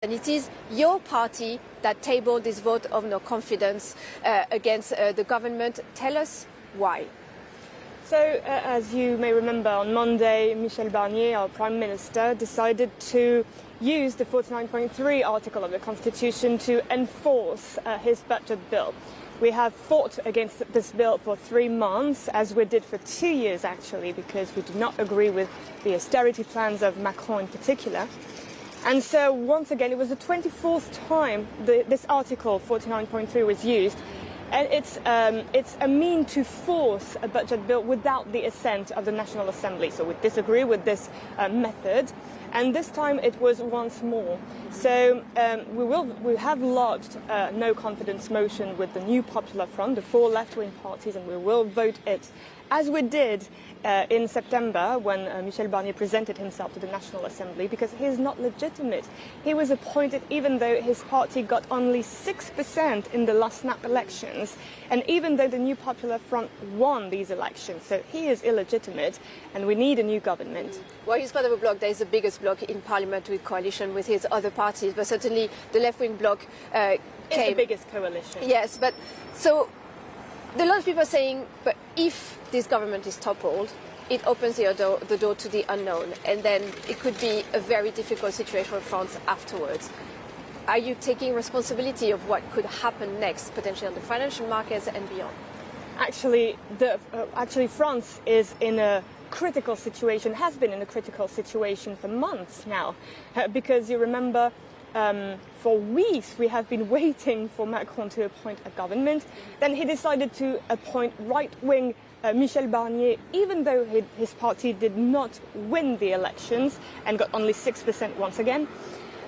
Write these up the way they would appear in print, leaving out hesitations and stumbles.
And it is your party that tabled this vote of no confidence against the government. Tell us why. So, as you may remember, on Monday, Michel Barnier, our Prime Minister, decided to use the 49.3 article of the Constitution to enforce his budget bill. We have fought against this bill for 3 months, as we did for 2 years actually, because we do not agree with the austerity plans of Macron in particular. And so, once again, it was the 24th time this article 49.3 was used. And it's a mean to force a budget bill without the assent of the National Assembly. So we disagree with this method. And this time it was once more. So we have lodged a no confidence motion with the New Popular Front, the 4 left-wing parties, and we will vote it, as we did in September when Michel Barnier presented himself to the National Assembly, because he is not legitimate. He was appointed even though his party got only 6% in the last snap elections, and even though the New Popular Front won these elections. So he is illegitimate, and we need a new government. Well, he's part of a bloc that is the biggest bloc in parliament with coalition with his other parties, but certainly the left-wing bloc It's the biggest coalition. Yes, but so a lot of people are saying, but if this government is toppled, it opens the door to the unknown, and then it could be a very difficult situation for France afterwards. Are you taking responsibility of what could happen next, potentially on the financial markets and beyond? Actually, France is in a critical situation, has been in a critical situation for months now, because you remember for weeks we have been waiting for Macron to appoint a government. Then he decided to appoint right-wing Michel Barnier, even though his party did not win the elections and got only 6% once again.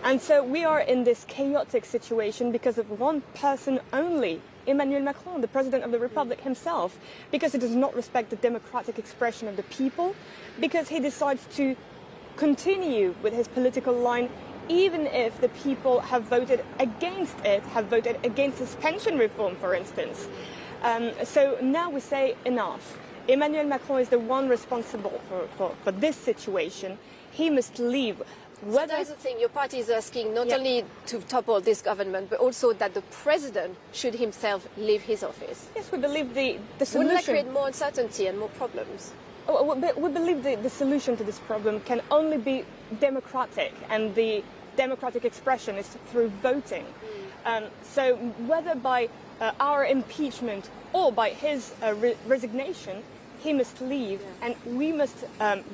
And so we are in this chaotic situation because of one person only, Emmanuel Macron, the President of the Republic himself, because he does not respect the democratic expression of the people, because he decides to continue with his political line even if the people have voted against it, have voted against his pension reform, for instance. So now we say enough. Emmanuel Macron is the one responsible for this situation. He must leave. So that's the thing, your party is asking not only to topple this government, but also that the president should himself leave his office. Yes, we believe the solution... Wouldn't that create more uncertainty and more problems? We believe the solution to this problem can only be democratic, and the democratic expression is through voting. So whether by our impeachment or by his resignation, he must leave, and we must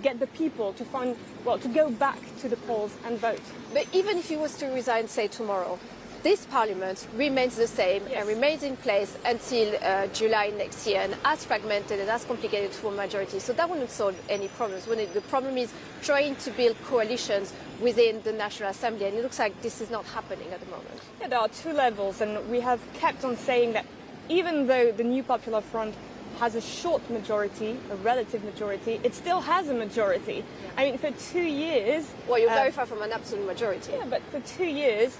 get the people to go back to the polls and vote. But even if he was to resign, say, tomorrow, this parliament remains the same and remains in place until July next year, and as fragmented and as complicated for majority. So that wouldn't solve any problems. The problem is trying to build coalitions within the National Assembly, and it looks like this is not happening at the moment. Yeah, there are 2 levels, and we have kept on saying that even though the New Popular Front has a short majority, a relative majority, it still has a majority. I mean, for 2 years... Well, you're very far from an absolute majority. Yeah, but for 2 years,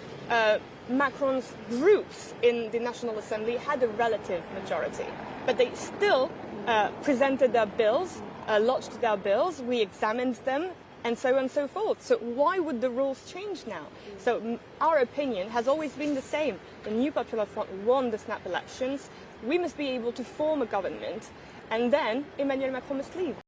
Macron's groups in the National Assembly had a relative majority. But they still presented their bills, lodged their bills, we examined them, and so on and so forth. So why would the rules change now? So our opinion has always been the same. The New Popular Front won the snap elections. We must be able to form a government, and then Emmanuel Macron must leave.